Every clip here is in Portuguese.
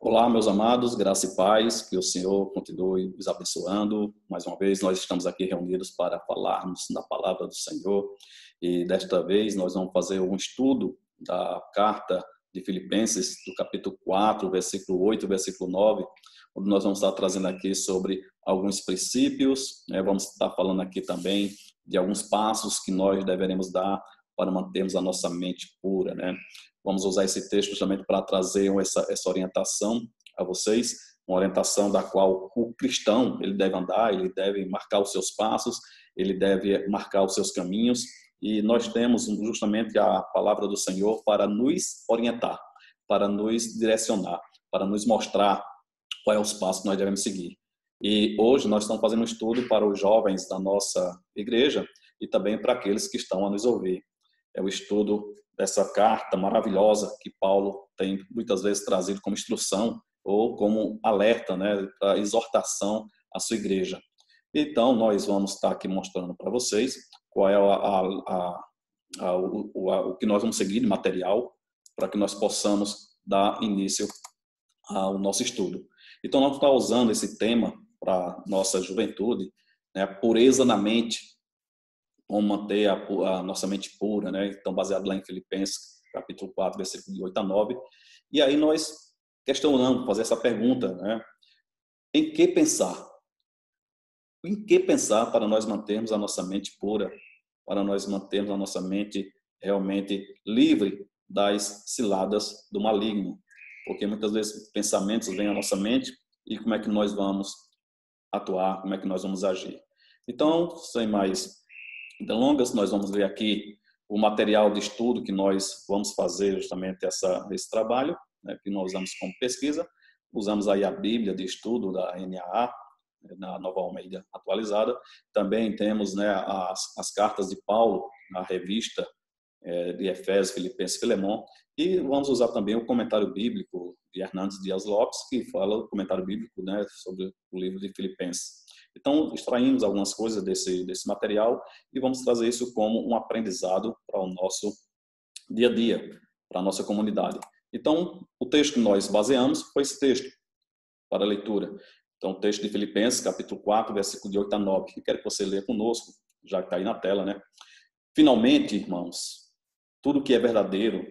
Olá, meus amados, graça e paz, que o Senhor continue nos abençoando. Mais uma vez, nós estamos aqui reunidos para falarmos da palavra do Senhor e desta vez nós vamos fazer um estudo da carta de Filipenses, do capítulo 4, versículo 8, versículo 9, onde nós vamos estar trazendo aqui sobre alguns princípios, vamos estar falando aqui também de alguns passos que nós deveremos dar para mantermos a nossa mente pura, Vamos usar esse texto justamente para trazer essa orientação a vocês, uma orientação da qual o cristão ele deve andar, ele deve marcar os seus passos, ele deve marcar os seus caminhos, e nós temos justamente a palavra do Senhor para nos orientar, para nos direcionar, para nos mostrar qual é os passos que nós devemos seguir. E hoje nós estamos fazendo um estudo para os jovens da nossa igreja e também para aqueles que estão a nos ouvir. É o estudo dessa carta maravilhosa que Paulo tem muitas vezes trazido como instrução ou como alerta, para exortação à sua igreja. Então, nós vamos estar aqui mostrando para vocês qual é o que nós vamos seguir de material para que nós possamos dar início ao nosso estudo. Então, nós vamos estar usando esse tema para nossa juventude, a pureza na mente, como manter a nossa mente pura, Então, baseado lá em Filipenses, capítulo 4, versículo de 8 a 9. E aí nós questionamos, fazer essa pergunta, Em que pensar? Em que pensar para nós mantermos a nossa mente pura, para nós mantermos a nossa mente realmente livre das ciladas do maligno? Porque muitas vezes pensamentos vêm à nossa mente e como é que nós vamos atuar, como é que nós vamos agir? Então, sem mais delongas, nós vamos ver aqui o material de estudo que nós vamos fazer justamente esse trabalho, que nós usamos como pesquisa. Usamos aí a Bíblia de estudo da NAA, na Nova Almeida atualizada. Também temos as cartas de Paulo, na revista de Efésios, Filipenses e Filemon. E vamos usar também o comentário bíblico de Hernandes Dias Lopes, que fala o comentário bíblico sobre o livro de Filipenses. Então, extraímos algumas coisas desse material e vamos trazer isso como um aprendizado para o nosso dia a dia, para a nossa comunidade. Então, o texto que nós baseamos foi esse texto para a leitura. Então, o texto de Filipenses, capítulo 4, versículo de 8 a 9. Eu quero que você leia conosco, já que está aí na tela, Finalmente, irmãos, tudo que é verdadeiro,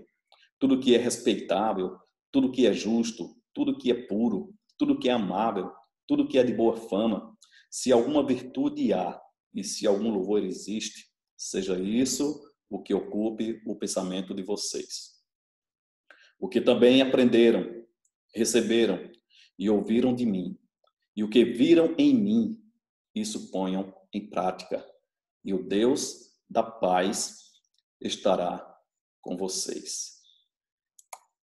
tudo que é respeitável, tudo que é justo, tudo que é puro, tudo que é amável, tudo que é de boa fama, se alguma virtude há e se algum louvor existe, seja isso o que ocupe o pensamento de vocês. O que também aprenderam, receberam e ouviram de mim, e o que viram em mim, isso ponham em prática. E o Deus da paz estará com vocês.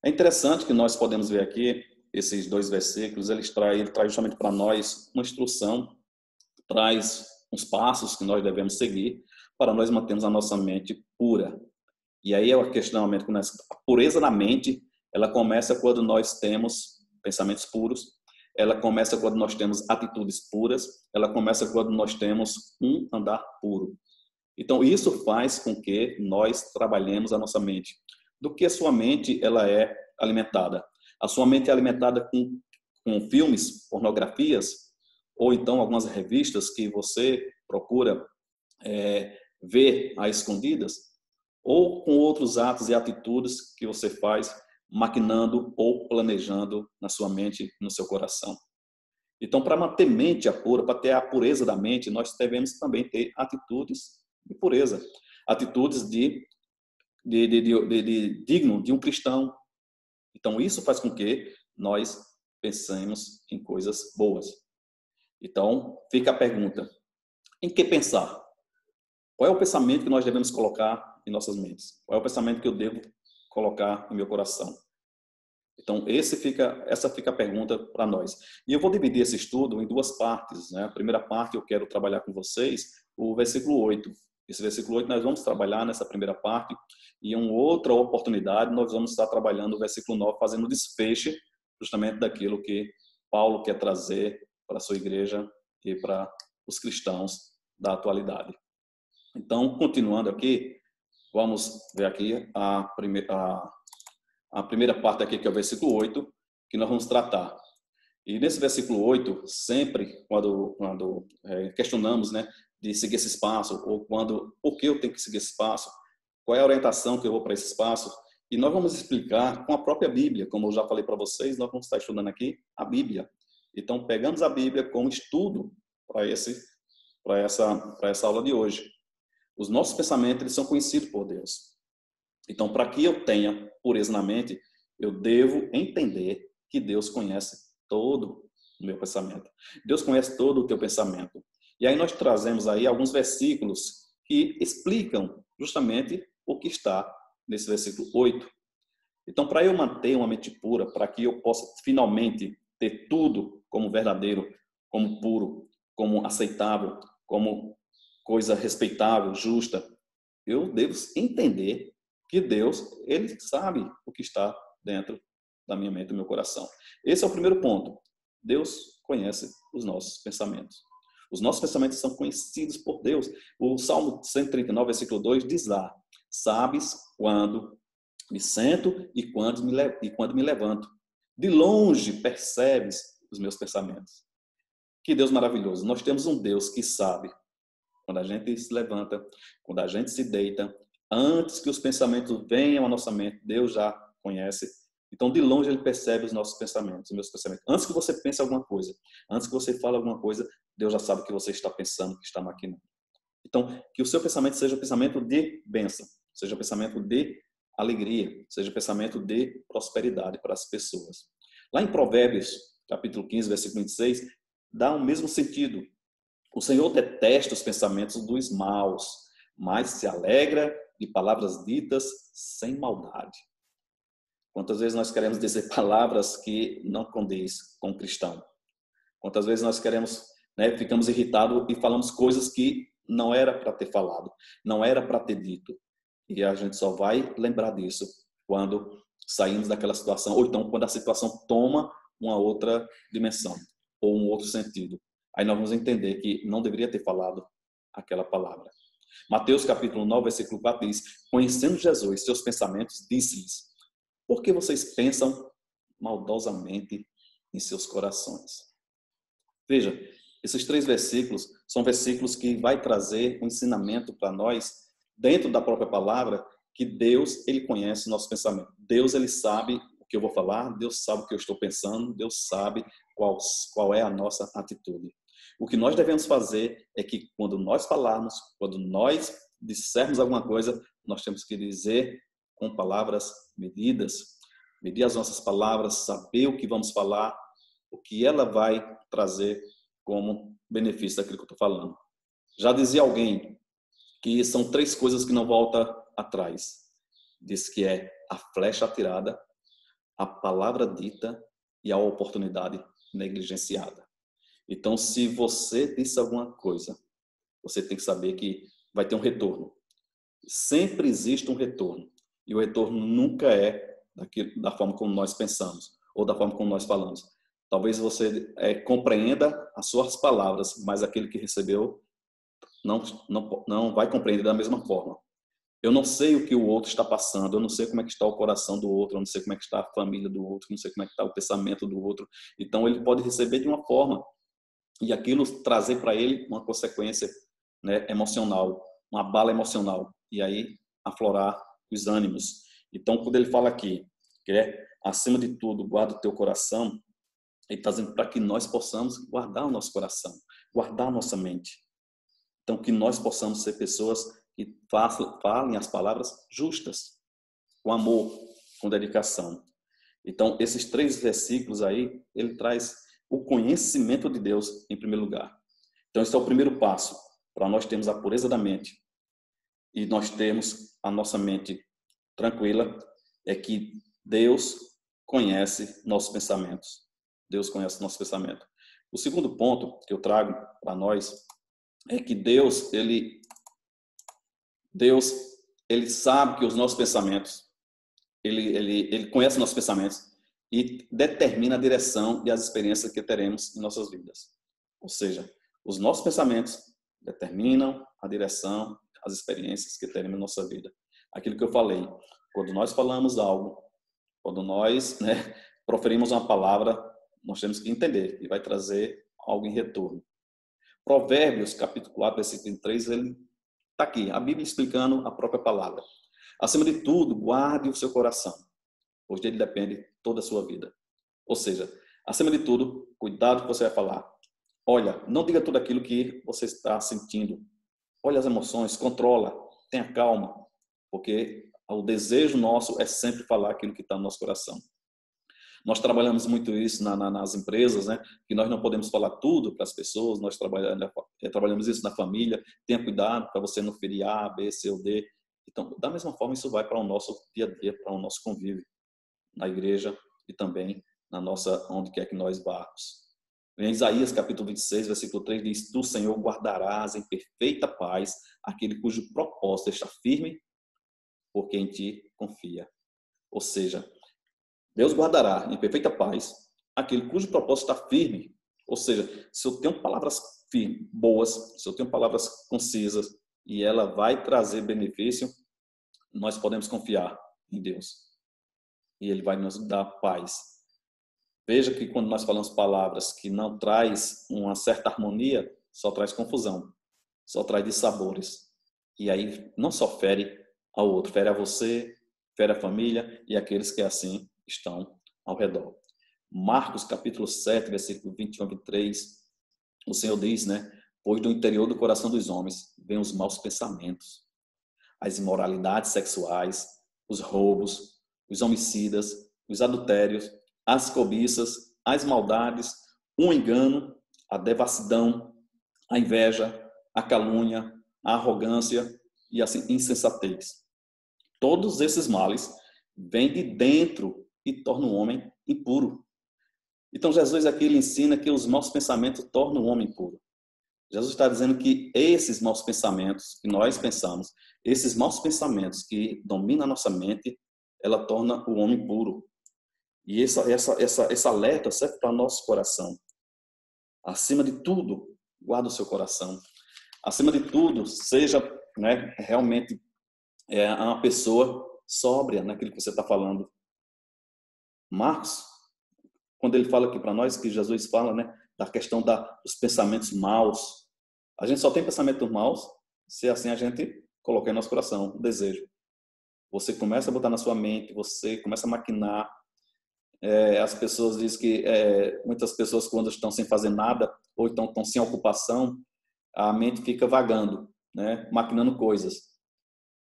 É interessante que nós podemos ver aqui, esses dois versículos, ele traz justamente para nós uma instrução, traz uns passos que nós devemos seguir para nós mantermos a nossa mente pura. E aí é o questionamento, a pureza na mente, ela começa quando nós temos pensamentos puros, ela começa quando nós temos atitudes puras, ela começa quando nós temos um andar puro. Então, isso faz com que nós trabalhemos a nossa mente. Do que a sua mente ela é alimentada? A sua mente é alimentada com filmes, pornografias, ou então algumas revistas que você procura ver às escondidas, ou com outros atos e atitudes que você faz maquinando ou planejando na sua mente, no seu coração. Então, para manter mente pura, para ter a pureza da mente, nós devemos também ter atitudes de pureza, atitudes digno de um cristão. Então, isso faz com que nós pensemos em coisas boas. Então, fica a pergunta: em que pensar? Qual é o pensamento que nós devemos colocar em nossas mentes? Qual é o pensamento que eu devo colocar em meu coração? Então, essa fica a pergunta para nós. E eu vou dividir esse estudo em duas partes. A primeira parte eu quero trabalhar com vocês o versículo 8. Esse versículo 8 nós vamos trabalhar nessa primeira parte, e em uma outra oportunidade nós vamos estar trabalhando o versículo 9, fazendo o desfecho justamente daquilo que Paulo quer trazer para a sua igreja e para os cristãos da atualidade. Então, continuando aqui, vamos ver aqui a primeira parte aqui, que é o versículo 8, que nós vamos tratar. E nesse versículo 8, sempre quando questionamos, né, de seguir esse espaço, ou por que eu tenho que seguir esse espaço, qual é a orientação que eu vou para esse espaço, e nós vamos explicar com a própria Bíblia, como eu já falei para vocês, nós vamos estar estudando aqui a Bíblia. Então, pegamos a Bíblia como estudo para essa aula de hoje. Os nossos pensamentos, eles são conhecidos por Deus. Então, para que eu tenha pureza na mente, eu devo entender que Deus conhece todo o meu pensamento. Deus conhece todo o teu pensamento. E aí nós trazemos aí alguns versículos que explicam justamente o que está nesse versículo 8. Então, para eu manter uma mente pura, para que eu possa finalmente ter tudo como verdadeiro, como puro, como aceitável, como coisa respeitável, justa, eu devo entender que Deus, Ele sabe o que está dentro da minha mente, do meu coração. Esse é o primeiro ponto. Deus conhece os nossos pensamentos. Os nossos pensamentos são conhecidos por Deus. O Salmo 139, versículo 2 diz lá: sabes quando me sento e quando me levanto. De longe percebes os meus pensamentos. Que Deus maravilhoso. Nós temos um Deus que sabe quando a gente se levanta, quando a gente se deita, antes que os pensamentos venham à nossa mente, Deus já conhece. Então, de longe, Ele percebe os nossos pensamentos, os meus pensamentos. Antes que você pense alguma coisa, antes que você fale alguma coisa, Deus já sabe o que você está pensando, que está maquinando. Então, que o seu pensamento seja pensamento de bênção, seja pensamento de alegria, seja pensamento de prosperidade para as pessoas. Lá em Provérbios, capítulo 15, versículo 26, dá o mesmo sentido. O Senhor detesta os pensamentos dos maus, mas se alegra de palavras ditas sem maldade. Quantas vezes nós queremos dizer palavras que não condiz com o cristão? Quantas vezes nós queremos, né, ficamos irritados e falamos coisas que não era para ter falado, não era para ter dito. E a gente só vai lembrar disso quando saímos daquela situação, ou então quando a situação toma uma outra dimensão, ou um outro sentido. Aí nós vamos entender que não deveria ter falado aquela palavra. Mateus capítulo 9, versículo 4 diz: conhecendo Jesus, seus pensamentos, disse-lhes: por que vocês pensam maldosamente em seus corações? Veja, esses 3 versículos são versículos que vai trazer um ensinamento para nós, dentro da própria palavra, que Deus, Ele conhece o nosso pensamento. Deus, Ele sabe o que eu vou falar, Deus sabe o que eu estou pensando, Deus sabe qual é a nossa atitude. O que nós devemos fazer é que quando nós falarmos, quando nós dissermos alguma coisa, nós temos que dizer com palavras medidas, medir as nossas palavras, saber o que vamos falar, o que ela vai trazer como benefício daquilo que eu estou falando. Já dizia alguém que são 3 coisas que não voltam atrás. Diz que é a flecha atirada, a palavra dita e a oportunidade negligenciada. Então, se você disse alguma coisa, você tem que saber que vai ter um retorno. Sempre existe um retorno. E o retorno nunca é da forma como nós pensamos ou da forma como nós falamos. Talvez você compreenda as suas palavras, mas aquele que recebeu não vai compreender da mesma forma. Eu não sei o que o outro está passando, eu não sei como é que está o coração do outro, eu não sei como é que está a família do outro, eu não sei como é que está o pensamento do outro. Então, ele pode receber de uma forma e aquilo trazer para ele uma consequência, né, emocional, uma bala emocional, e aí aflorar os ânimos. Então, quando ele fala aqui, que acima de tudo, guarda o teu coração, ele está dizendo para que nós possamos guardar o nosso coração, guardar a nossa mente. Então, que nós possamos ser pessoas que falem as palavras justas, com amor, com dedicação. Então, esses 3 versículos aí, ele traz o conhecimento de Deus em primeiro lugar. Então, esse é o primeiro passo para nós termos a pureza da mente e nós termos a nossa mente tranquila, é que Deus conhece nossos pensamentos. Deus conhece nossos pensamentos. O segundo ponto que eu trago para nós é que Deus sabe que os nossos pensamentos, ele conhece nossos pensamentos e determina a direção e as experiências que teremos em nossas vidas. Ou seja, os nossos pensamentos determinam a direção, as experiências que teremos em nossa vida. Aquilo que eu falei, quando nós falamos algo, quando nós proferimos uma palavra, nós temos que entender e vai trazer algo em retorno. Provérbios, capítulo 4, versículo 3, ele está aqui, a Bíblia explicando a própria palavra. Acima de tudo, guarde o seu coração, pois dele depende toda a sua vida. Ou seja, acima de tudo, cuidado com o que você vai falar. Olha, não diga tudo aquilo que você está sentindo. Olha as emoções, controla, tenha calma, porque o desejo nosso é sempre falar aquilo que está no nosso coração. Nós trabalhamos muito isso nas empresas, né? Que nós não podemos falar tudo para as pessoas, nós trabalhamos isso na família. Tenha cuidado para você não ferir A, B, C ou D. Então, da mesma forma, isso vai para o nosso dia a dia, para o nosso convívio na igreja e também na nossa, onde quer que nós vamos. Em Isaías capítulo 26, versículo 3 diz: do Senhor guardarás em perfeita paz aquele cujo propósito está firme, porque em ti confia. Ou seja, Deus guardará em perfeita paz aquele cujo propósito está firme. Ou seja, se eu tenho palavras firmes, boas, se eu tenho palavras concisas e ela vai trazer benefício, nós podemos confiar em Deus. E Ele vai nos dar paz. Veja que quando nós falamos palavras que não traz uma certa harmonia, só traz confusão, só traz dissabores. E aí não só fere ao outro, fere a você, fere a família e aqueles que assim estão ao redor. Marcos capítulo 7, versículo 21 a 23, o Senhor diz, né? Pois do interior do coração dos homens vêm os maus pensamentos, as imoralidades sexuais, os roubos, os homicidas, os adultérios, as cobiças, as maldades, o engano, a devassidão, a inveja, a calúnia, a arrogância e a insensatez. Todos esses males vêm de dentro e tornam o homem impuro. Então Jesus aqui ele ensina que os maus pensamentos tornam o homem impuro. Jesus está dizendo que esses maus pensamentos que nós pensamos, esses maus pensamentos que dominam a nossa mente, ela torna o homem puro. E essa alerta serve para o nosso coração. Acima de tudo, guarda o seu coração. Acima de tudo, seja, né, realmente uma pessoa sóbria naquilo que você está falando. Marcos, quando ele fala aqui para nós, que Jesus fala, né, da questão dos pensamentos maus. A gente só tem pensamentos maus se assim a gente colocar em nosso coração o desejo. Você começa a botar na sua mente, você começa a maquinar. As pessoas dizem que muitas pessoas, quando estão sem fazer nada, ou então estão sem ocupação, a mente fica vagando, né, maquinando coisas.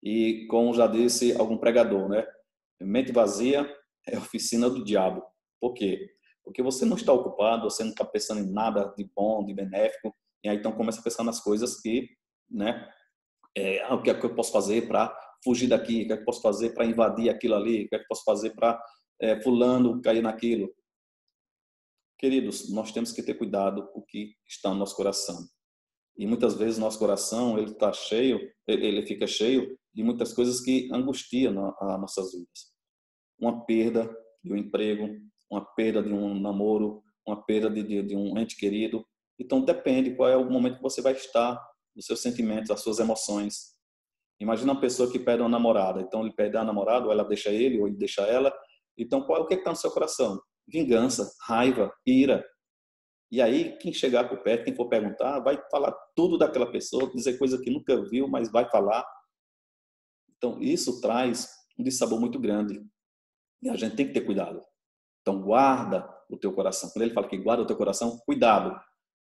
E como já disse algum pregador, né, mente vazia é oficina do diabo. Por quê? Porque você não está ocupado, você não está pensando em nada de bom, de benéfico, e aí então começa a pensar nas coisas que, né, o que é que eu posso fazer para fugir daqui, o que é que eu posso fazer para invadir aquilo ali, o que é que eu posso fazer para fulano cair naquilo. Queridos, nós temos que ter cuidado com o que está no nosso coração. E muitas vezes nosso coração ele está cheio, ele fica cheio de muitas coisas que angustiam as nossas vidas. Uma perda de um emprego, uma perda de um namoro, uma perda de um ente querido. Então depende qual é o momento que você vai estar, os seus sentimentos, as suas emoções. Imagina uma pessoa que perde uma namorada, então ele perde a namorada, ou ela deixa ele, ou ele deixa ela. Então qual é o que está no seu coração? Vingança, raiva, ira. E aí, quem chegar por perto, quem for perguntar, vai falar tudo daquela pessoa, dizer coisa que nunca viu, mas vai falar. Então, isso traz um dissabor muito grande. E a gente tem que ter cuidado. Então, guarda o teu coração. Quando ele fala que guarda o teu coração, cuidado.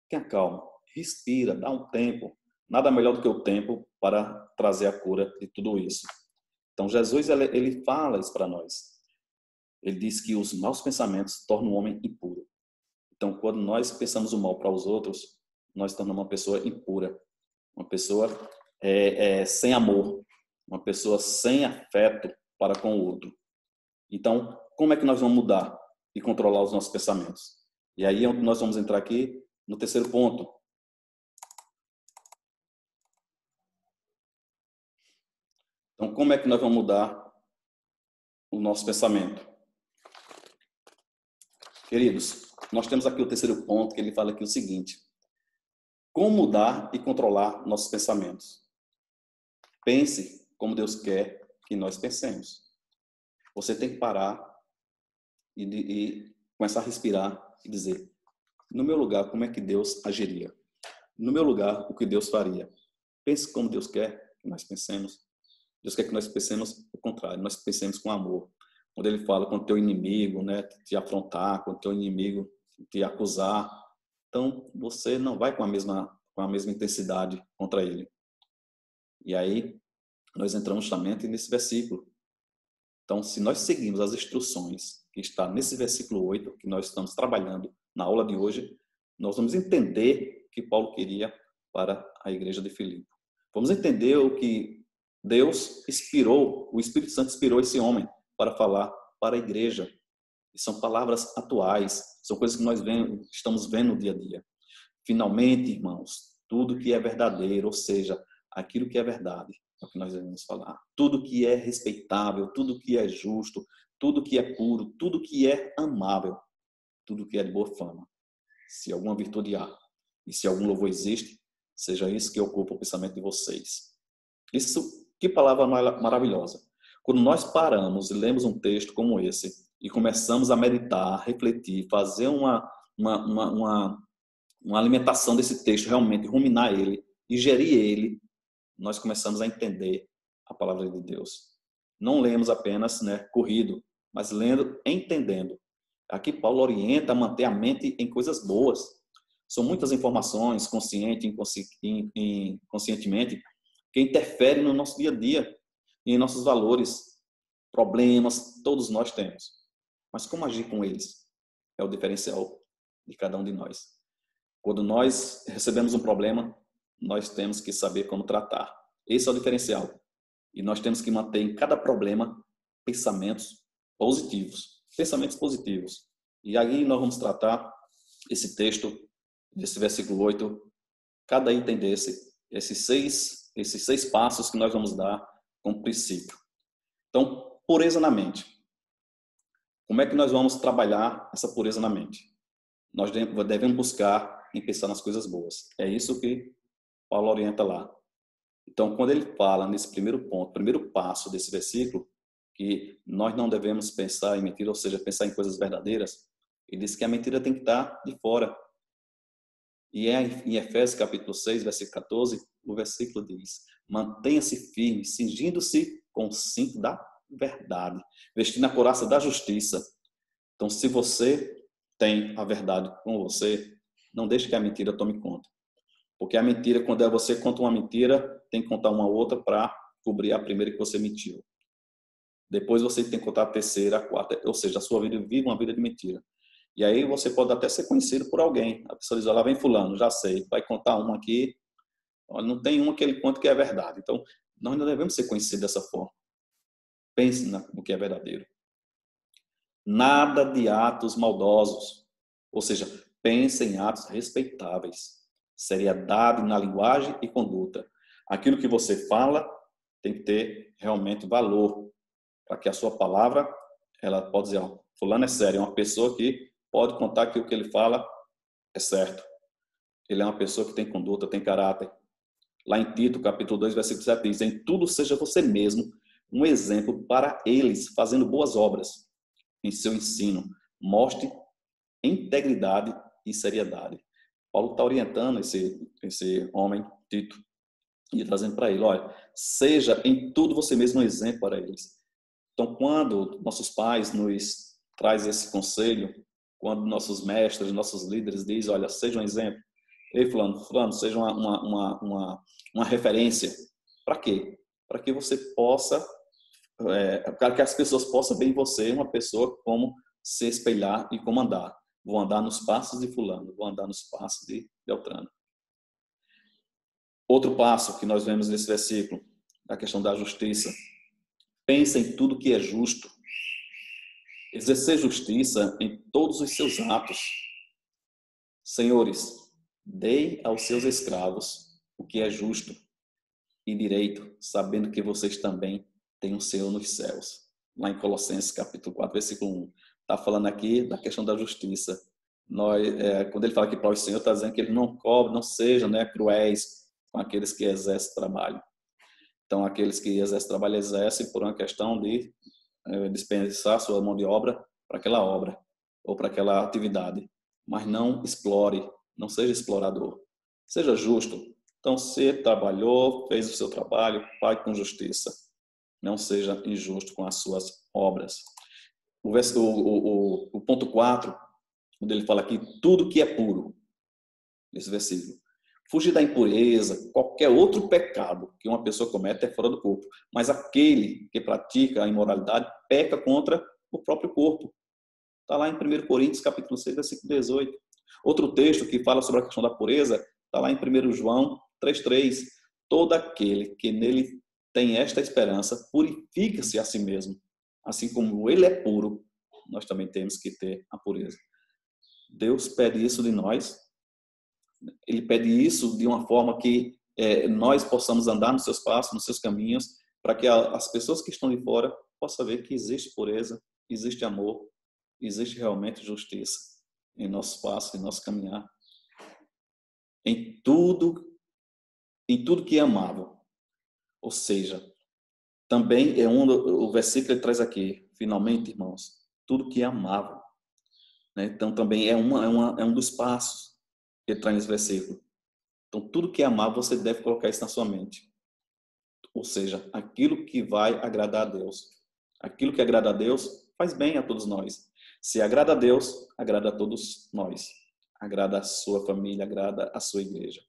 Tenha calma. Respira, dá um tempo. Nada melhor do que o tempo para trazer a cura de tudo isso. Então, Jesus, ele fala isso para nós. Ele diz que os maus pensamentos tornam o homem impuro. Então, quando nós pensamos o mal para os outros, nós tornamos uma pessoa impura, uma pessoa sem amor, uma pessoa sem afeto para com o outro. Então, como é que nós vamos mudar e controlar os nossos pensamentos? E aí nós vamos entrar aqui no terceiro ponto. Então, como é que nós vamos mudar o nosso pensamento? Queridos, nós temos aqui o terceiro ponto, que ele fala aqui o seguinte: como mudar e controlar nossos pensamentos? Pense como Deus quer que nós pensemos. Você tem que parar e começar a respirar e dizer: no meu lugar, como é que Deus agiria? No meu lugar, o que Deus faria? Pense como Deus quer que nós pensemos. Deus quer que nós pensemos o contrário, nós pensemos com amor. Quando ele fala com o teu inimigo, né, te afrontar, com o teu inimigo te acusar, então você não vai com a mesma intensidade contra ele. E aí nós entramos justamente nesse versículo. Então, se nós seguirmos as instruções que está nesse versículo 8, que nós estamos trabalhando na aula de hoje, nós vamos entender o que Paulo queria para a igreja de Filipe. Vamos entender o que Deus inspirou, o Espírito Santo inspirou esse homem para falar para a igreja. E são palavras atuais, são coisas que nós estamos vendo no dia a dia. Finalmente, irmãos, tudo que é verdadeiro, ou seja, aquilo que é verdade, é o que nós devemos falar. Tudo que é respeitável, tudo que é justo, tudo que é puro, tudo que é amável, tudo que é de boa fama. Se alguma virtude há e se algum louvor existe, seja isso que ocupa o pensamento de vocês. Isso, que palavra maravilhosa. Quando nós paramos e lemos um texto como esse e começamos a meditar, refletir, fazer uma alimentação desse texto, realmente ruminar ele e gerir ele, nós começamos a entender a palavra de Deus. Não lemos apenas, né, corrido, mas lendo, entendendo. Aqui Paulo orienta a manter a mente em coisas boas. São muitas informações, consciente e inconscientemente, que interferem no nosso dia a dia e em nossos valores, problemas, todos nós temos. Mas como agir com eles? É o diferencial de cada um de nós. Quando nós recebemos um problema, nós temos que saber como tratar. Esse é o diferencial. E nós temos que manter em cada problema pensamentos positivos. Pensamentos positivos. E aí nós vamos tratar esse texto, desse versículo 8, cada item esses seis passos que nós vamos dar como princípio. Então, pureza na mente. Como é que nós vamos trabalhar essa pureza na mente? Nós devemos buscar em pensar nas coisas boas. É isso que Paulo orienta lá. Então, quando ele fala nesse primeiro ponto, primeiro passo desse versículo, que nós não devemos pensar em mentira, ou seja, pensar em coisas verdadeiras, ele diz que a mentira tem que estar de fora. E em Efésios capítulo 6, versículo 14, o versículo diz: mantenha-se firme, cingindo-se com o cinto da verdade, vestindo a couraça da justiça. Então, se você tem a verdade com você, não deixe que a mentira tome conta. Porque a mentira, quando você conta uma mentira, tem que contar uma outra para cobrir a primeira que você mentiu. Depois você tem que contar a terceira, a quarta, ou seja, a sua vida vive uma vida de mentira. E aí você pode até ser conhecido por alguém. A pessoa diz: olha, lá vem fulano, já sei, vai contar uma aqui. Olha, não tem uma que ele conta que é verdade. Então, nós não devemos ser conhecidos dessa forma. Pense no que é verdadeiro. Nada de atos maldosos. Ou seja, pense em atos respeitáveis. Seriedade na linguagem e conduta. Aquilo que você fala tem que ter realmente valor. Para que a sua palavra, ela pode dizer: ó, fulano é sério, é uma pessoa que pode contar que o que ele fala é certo. Ele é uma pessoa que tem conduta, tem caráter. Lá em Tito, capítulo 2, versículo 7, diz: em tudo seja você mesmo um exemplo para eles, fazendo boas obras em seu ensino. Mostre integridade e seriedade. Paulo está orientando esse homem, Tito, e trazendo para ele: olha, seja em tudo você mesmo um exemplo para eles. Então, quando nossos pais nos trazem esse conselho, quando nossos mestres, nossos líderes dizem: olha, seja um exemplo. Ei, fulano, seja uma referência. Para quê? Para que você possa, para que as pessoas possam ver em você uma pessoa como se espelhar e como andar. Vou andar nos passos de fulano, vou andar nos passos de Beltrano. Outro passo que nós vemos nesse versículo, a questão da justiça. Pensa em tudo que é justo. Exercer justiça em todos os seus atos. Senhores, dei aos seus escravos o que é justo e direito, sabendo que vocês também têm o Senhor nos céus. Lá em Colossenses capítulo 4, versículo 1. Está falando aqui da questão da justiça. Quando ele fala que para o Senhor, está dizendo que ele não cobre, não sejam, né, cruéis com aqueles que exercem trabalho. Então, aqueles que exercem trabalho, exercem por uma questão de dispensar sua mão de obra para aquela obra. ou para aquela atividade, mas não explore, não seja explorador. Seja justo. Então, se trabalhou, fez o seu trabalho, pague com justiça. Não seja injusto com as suas obras. O ponto 4, onde ele fala aqui, tudo que é puro, nesse versículo. Fugir da impureza, qualquer outro pecado que uma pessoa comete é fora do corpo. Mas aquele que pratica a imoralidade peca contra o próprio corpo. Está lá em 1 Coríntios, capítulo 6, versículo 18. Outro texto que fala sobre a questão da pureza está lá em 1 João 3,3. Todo aquele que nele tem esta esperança purifica-se a si mesmo. Assim como ele é puro, nós também temos que ter a pureza. Deus pede isso de nós. Ele pede isso de uma forma que nós possamos andar nos seus passos, nos seus caminhos, para que as pessoas que estão de fora possam ver que existe pureza, existe amor, existe realmente justiça em nosso passo, em nosso caminhar. Em tudo que é amável. Ou seja, também o versículo ele traz aqui, finalmente, irmãos, tudo que é amável. Né? Então, também é um dos passos que ele traz nesse versículo. Então, tudo que é amável, você deve colocar isso na sua mente. Ou seja, aquilo que vai agradar a Deus. Aquilo que agrada a Deus faz bem a todos nós. Se agrada a Deus, agrada a todos nós. Agrada a sua família, agrada a sua igreja.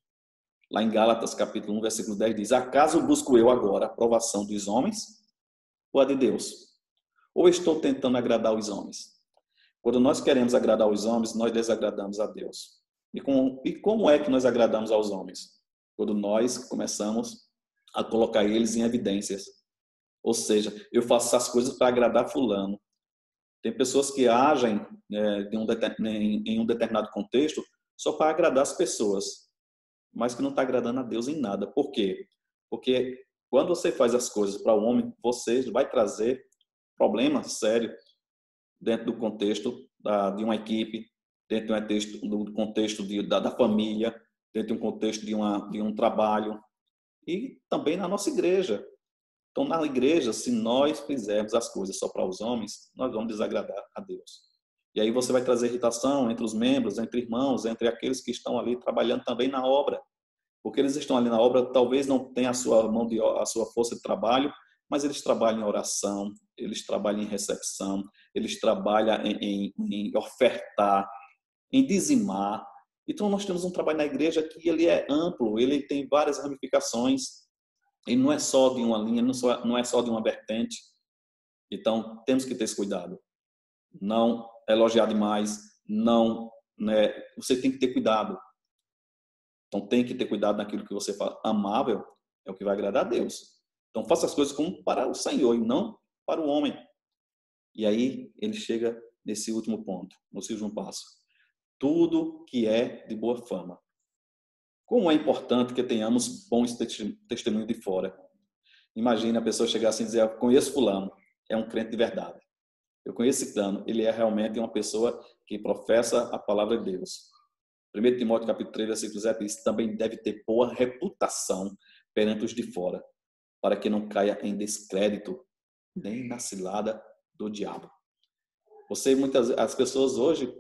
Lá em Gálatas, capítulo 1, versículo 10, diz: acaso busco eu agora a aprovação dos homens ou a de Deus? Ou estou tentando agradar os homens? Quando nós queremos agradar os homens, nós desagradamos a Deus. E como é que nós agradamos aos homens? Quando nós começamos a colocar eles em evidências. Ou seja, eu faço essas coisas para agradar fulano. Tem pessoas que agem em um determinado contexto só para agradar as pessoas, mas que não está agradando a Deus em nada. Por quê? Porque quando você faz as coisas para o homem, você vai trazer problemas sérios dentro do contexto de uma equipe, dentro do contexto da família, dentro de um contexto de um trabalho e também na nossa igreja. Então, na igreja, se nós fizermos as coisas só para os homens, nós vamos desagradar a Deus. E aí você vai trazer irritação entre os membros, entre irmãos, entre aqueles que estão ali trabalhando também na obra. Porque eles estão ali na obra, talvez não tenham a sua força de trabalho, mas eles trabalham em oração, eles trabalham em recepção, eles trabalham em ofertar, em dizimar. Então, nós temos um trabalho na igreja que ele é amplo, ele tem várias ramificações, ele não é só de uma linha, não é só de uma vertente. Então, temos que ter esse cuidado. Não elogiar demais, não, né? Você tem que ter cuidado. Então, tem que ter cuidado naquilo que você fala. Amável é o que vai agradar a Deus. Então, faça as coisas como para o Senhor e não para o homem. E aí, ele chega nesse último ponto, no último passo. Tudo que é de boa fama. Como é importante que tenhamos bons testemunhos de fora. Imagina a pessoa chegar assim e dizer: eu conheço fulano, é um crente de verdade. Eu conheço Ciclano, ele é realmente uma pessoa que professa a palavra de Deus. 1 Timóteo capítulo 3, versículo 7 diz: também deve ter boa reputação perante os de fora, para que não caia em descrédito nem na cilada do diabo. As pessoas hoje,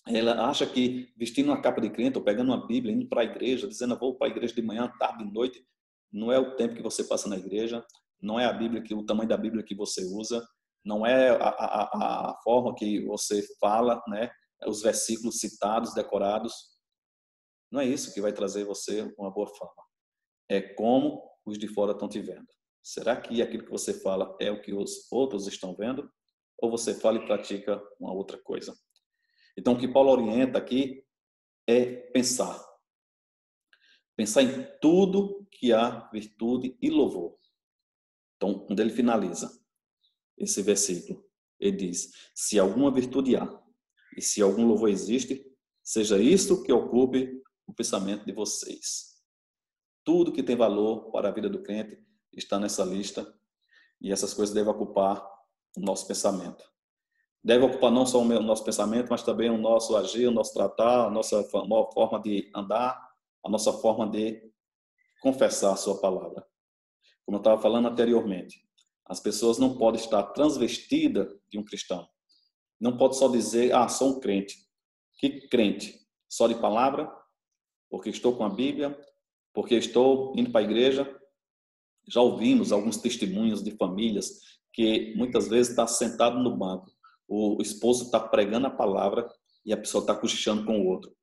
ela acha que vestindo uma capa de crente, ou pegando uma Bíblia, indo para a igreja, dizendo: eu vou para a igreja de manhã, tarde, noite, não é o tempo que você passa na igreja, não é a Bíblia, o tamanho da Bíblia que você usa, não é a forma que você fala, né? Os versículos citados, decorados. Não é isso que vai trazer você uma boa fama. É como os de fora estão te vendo. Será que aquilo que você fala é o que os outros estão vendo? Ou você fala e pratica uma outra coisa? Então, o que Paulo orienta aqui é pensar. Pensar em tudo que há virtude e louvor. Então, onde ele finaliza esse versículo, ele diz: se alguma virtude há e se algum louvor existe, seja isto que ocupe o pensamento de vocês. Tudo que tem valor para a vida do crente está nessa lista e essas coisas devem ocupar o nosso pensamento. Deve ocupar não só o nosso pensamento, mas também o nosso agir, o nosso tratar, a nossa forma de andar, a nossa forma de confessar a sua palavra. Como eu estava falando anteriormente, as pessoas não podem estar transvestidas de um cristão. Não pode só dizer, sou um crente. Que crente? Só de palavra? Porque estou com a Bíblia? Porque estou indo para a igreja? Já ouvimos alguns testemunhos de famílias que muitas vezes está sentado no banco, o esposo está pregando a palavra e a pessoa está cochichando com o outro.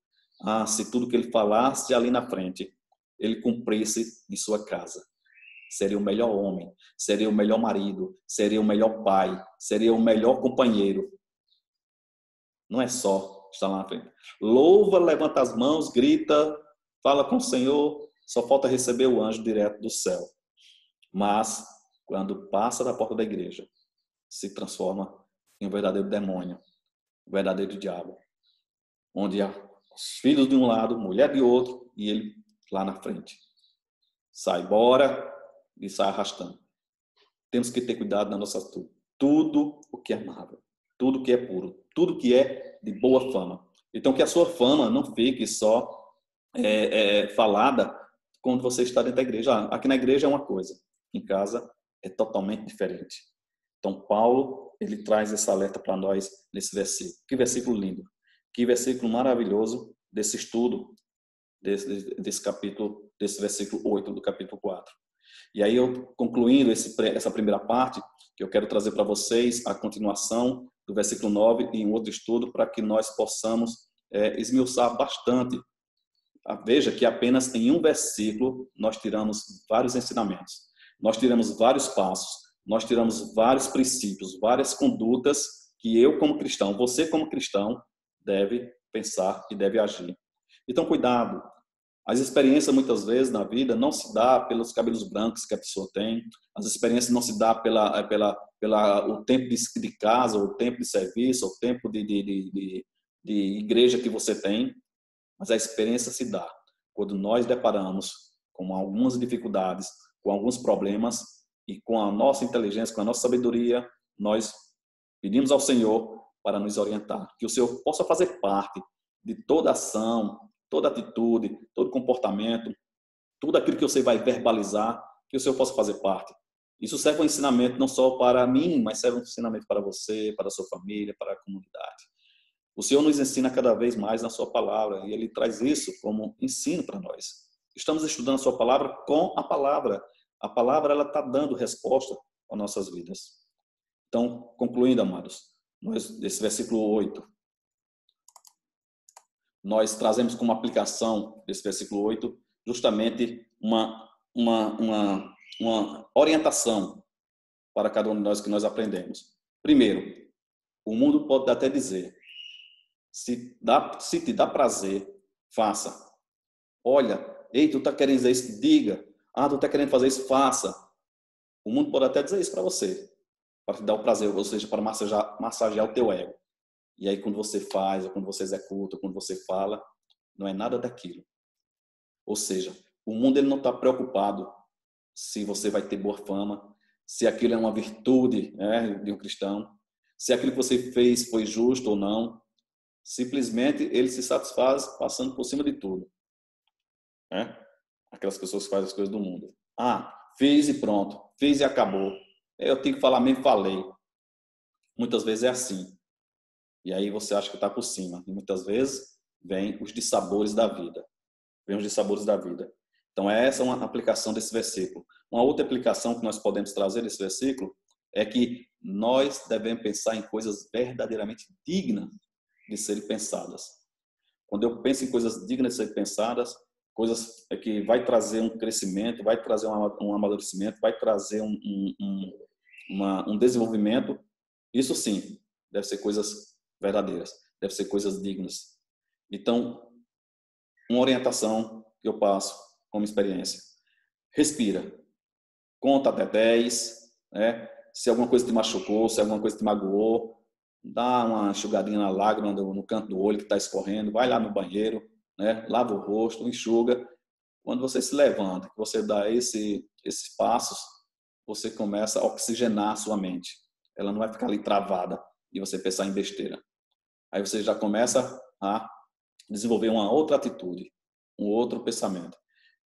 Se tudo que ele falasse ali na frente, ele cumprisse em sua casa, seria o melhor homem, seria o melhor marido, seria o melhor pai, seria o melhor companheiro. Não é só estar lá na frente. Louva, levanta as mãos, grita, fala com o Senhor, só falta receber o anjo direto do céu. Mas, quando passa da porta da igreja, se transforma em um verdadeiro demônio, um verdadeiro diabo, onde há os filhos de um lado, mulher de outro, e ele lá na frente. Sai embora e sai arrastando. Temos que ter cuidado na nossa atitude. Tudo o que é amável, tudo o que é puro, tudo que é de boa fama. Então, que a sua fama não fique só falada quando você está dentro da igreja. Aqui na igreja é uma coisa, em casa é totalmente diferente. Então, Paulo, ele traz esse alerta para nós nesse versículo. Que versículo lindo. Que versículo maravilhoso desse estudo, desse capítulo, desse versículo 8 do capítulo 4. E aí, eu concluindo essa primeira parte, que eu quero trazer para vocês a continuação do versículo 9 em outro estudo, para que nós possamos esmiuçar bastante. Veja que apenas em um versículo nós tiramos vários ensinamentos, nós tiramos vários passos, nós tiramos vários princípios, várias condutas que eu como cristão, você como cristão, deve pensar e deve agir. Então, cuidado. As experiências, muitas vezes, na vida, não se dá pelos cabelos brancos que a pessoa tem. As experiências não se dá o tempo de casa, o tempo de serviço, o tempo de igreja que você tem. Mas a experiência se dá quando nós deparamos com algumas dificuldades, com alguns problemas, e com a nossa inteligência, com a nossa sabedoria, nós pedimos ao Senhor para nos orientar. Que o Senhor possa fazer parte de toda ação, toda atitude, todo comportamento, tudo aquilo que você vai verbalizar, que o Senhor possa fazer parte. Isso serve um ensinamento não só para mim, mas serve um ensinamento para você, para a sua família, para a comunidade. O Senhor nos ensina cada vez mais na sua palavra, e Ele traz isso como ensino para nós. Estamos estudando a sua palavra com a palavra. A palavra, ela está dando resposta às nossas vidas. Então, concluindo, amados, desse versículo 8, nós trazemos como aplicação desse versículo 8 justamente uma orientação para cada um de nós que nós aprendemos. Primeiro, o mundo pode até dizer, se te dá prazer, faça. Olha, ei, tu está querendo dizer isso? Diga. Tu está querendo fazer isso? Faça. O mundo pode até dizer isso para você, para te dar o prazer, ou seja, para massagear o teu ego. E aí, quando você faz, ou quando você executa, ou quando você fala, não é nada daquilo. Ou seja, o mundo ele não está preocupado se você vai ter boa fama, se aquilo é uma virtude de um cristão, se aquilo que você fez foi justo ou não. Simplesmente ele se satisfaz passando por cima de tudo. Aquelas pessoas que fazem as coisas do mundo. Fiz e pronto. Fiz e acabou. Eu tenho que falar mesmo, falei. Muitas vezes é assim. E aí você acha que está por cima. E muitas vezes vem os dissabores da vida. Então essa é uma aplicação desse versículo. Uma outra aplicação que nós podemos trazer desse versículo é que nós devemos pensar em coisas verdadeiramente dignas de serem pensadas. Quando eu penso em coisas dignas de serem pensadas, coisas que vai trazer um crescimento, vai trazer um amadurecimento, vai trazer um desenvolvimento, isso sim, deve ser coisas verdadeiras, deve ser coisas dignas. Então, uma orientação que eu passo como experiência. Respira. Conta até 10, Se alguma coisa te machucou, se alguma coisa te magoou, dá uma enxugadinha na lágrima no canto do olho que está escorrendo, vai lá no banheiro, lava o rosto, enxuga. Quando você se levanta, que você dá esses passos, você começa a oxigenar a sua mente. Ela não vai ficar ali travada e você pensar em besteira. Aí você já começa a desenvolver uma outra atitude, um outro pensamento.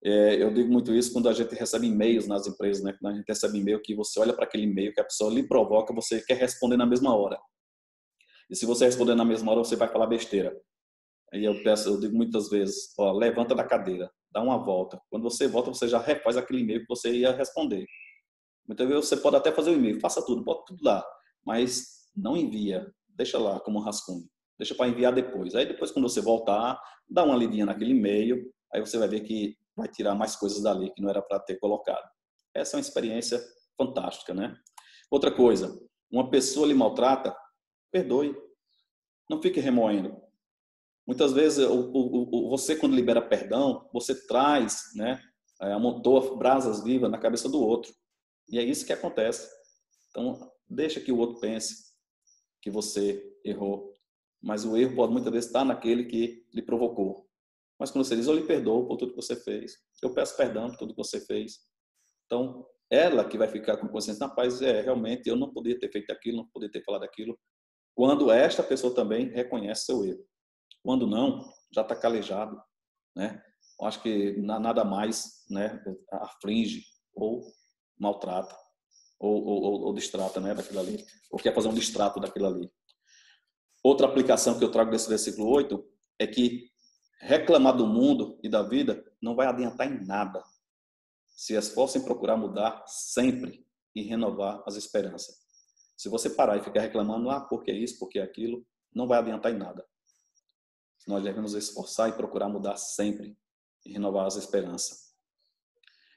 Eu digo muito isso quando a gente recebe e-mails nas empresas, quando a gente recebe e-mail que você olha para aquele e-mail que a pessoa lhe provoca, você quer responder na mesma hora. E se você responder na mesma hora, você vai falar besteira. Aí eu digo muitas vezes, ó, levanta da cadeira, dá uma volta. Quando você volta, você já refaz aquele e-mail que você ia responder. Muitas vezes você pode até fazer o e-mail, faça tudo, bota tudo lá, mas não envia, deixa lá como um rascunho, deixa para enviar depois. Aí depois, quando você voltar, dá uma lidinha naquele e-mail, aí você vai ver que vai tirar mais coisas dali que não era para ter colocado. Essa é uma experiência fantástica, né? Outra coisa, uma pessoa lhe maltrata, perdoe, não fique remoendo. Muitas vezes, você quando libera perdão, você traz, né, amontoa brasas vivas na cabeça do outro. E é isso que acontece. Então, deixa que o outro pense que você errou. Mas o erro pode muitas vezes estar naquele que lhe provocou. Mas quando você diz, eu lhe perdoo por tudo que você fez, eu peço perdão por tudo que você fez. Então, ela que vai ficar com consciência na paz, realmente eu não podia ter feito aquilo, não podia ter falado aquilo. Quando esta pessoa também reconhece seu erro. Quando não, já está calejado, né? Eu acho que nada mais, né, aflige ou maltrata ou distrata, né, daquilo ali, ou quer fazer um distrato daquilo ali. Outra aplicação que eu trago desse versículo 8 é que reclamar do mundo e da vida não vai adiantar em nada. Se esforcem em procurar mudar sempre e renovar as esperanças. Se você parar e ficar reclamando, porque isso, porque aquilo, não vai adiantar em nada. Nós devemos esforçar e procurar mudar sempre e renovar as esperanças.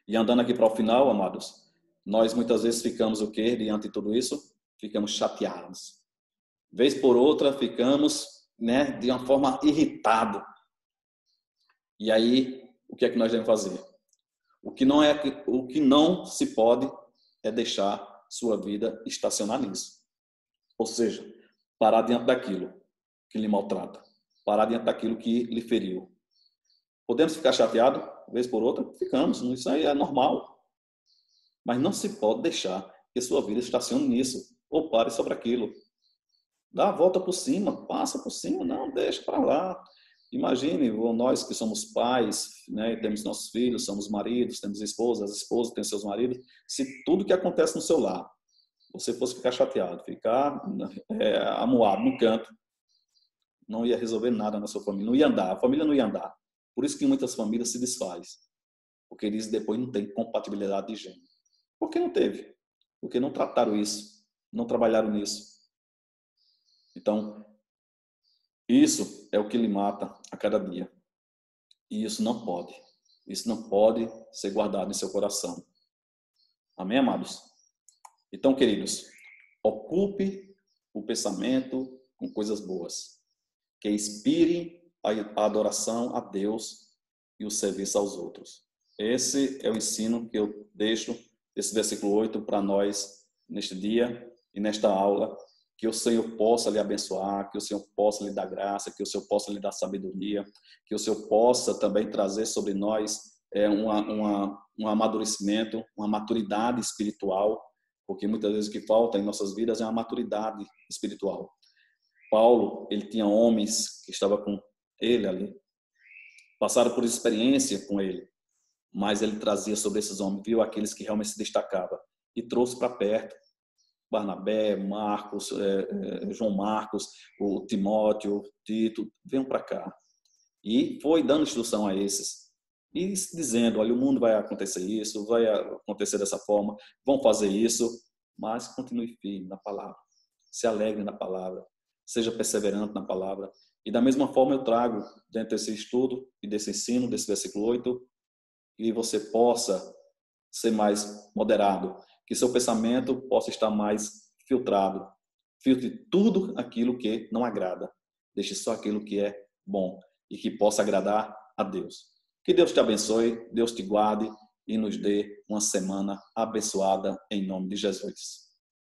E andando aqui para o final, amados, nós muitas vezes ficamos o quê? Diante de tudo isso, ficamos chateados. Vez por outra, ficamos, né, de uma forma irritado. E aí, o que é que nós devemos fazer? O que não se pode é deixar sua vida estacionar nisso. Ou seja, parar diante daquilo que lhe maltrata. Parar diante daquilo que lhe feriu. Podemos ficar chateados, vez por outra? Ficamos. Isso aí é normal. Mas não se pode deixar que sua vida estacione nisso. Ou pare sobre aquilo. Dá a volta por cima, passa por cima. Não, deixa para lá. Imagine, nós que somos pais, né, temos nossos filhos, somos maridos, temos esposas, as esposas têm seus maridos. Se tudo que acontece no seu lar, você fosse ficar chateado, ficar amuado no canto, não ia resolver nada na sua família, não ia andar, a família não ia andar. Por isso que muitas famílias se desfazem, porque eles depois não têm compatibilidade de gênero. Por que não teve? Porque não trataram isso, não trabalharam nisso. Então, isso é o que lhe mata a cada dia. E isso não pode ser guardado em seu coração. Amém, amados? Então, queridos, ocupe o pensamento com coisas boas, que inspirem a adoração a Deus e o serviço aos outros. Esse é o ensino que eu deixo desse versículo 8 para nós neste dia e nesta aula. Que o Senhor possa lhe abençoar, que o Senhor possa lhe dar graça, que o Senhor possa lhe dar sabedoria, que o Senhor possa também trazer sobre nós um amadurecimento, uma maturidade espiritual, porque muitas vezes o que falta em nossas vidas é uma maturidade espiritual. Paulo, ele tinha homens que estavam com ele ali, passaram por experiência com ele, mas ele trazia sobre esses homens, viu aqueles que realmente se destacavam e trouxe para perto. Barnabé, Marcos, João Marcos, o Timóteo, Tito, venham para cá. E foi dando instrução a esses. E dizendo, olha, o mundo vai acontecer isso, vai acontecer dessa forma, vão fazer isso, mas continue firme na palavra. Se alegre na palavra. Seja perseverante na palavra. E da mesma forma eu trago, dentro desse estudo e desse ensino, desse versículo 8, que você possa ser mais moderado, que seu pensamento possa estar mais filtrado. Filtre tudo aquilo que não agrada. Deixe só aquilo que é bom e que possa agradar a Deus. Que Deus te abençoe, Deus te guarde e nos dê uma semana abençoada em nome de Jesus.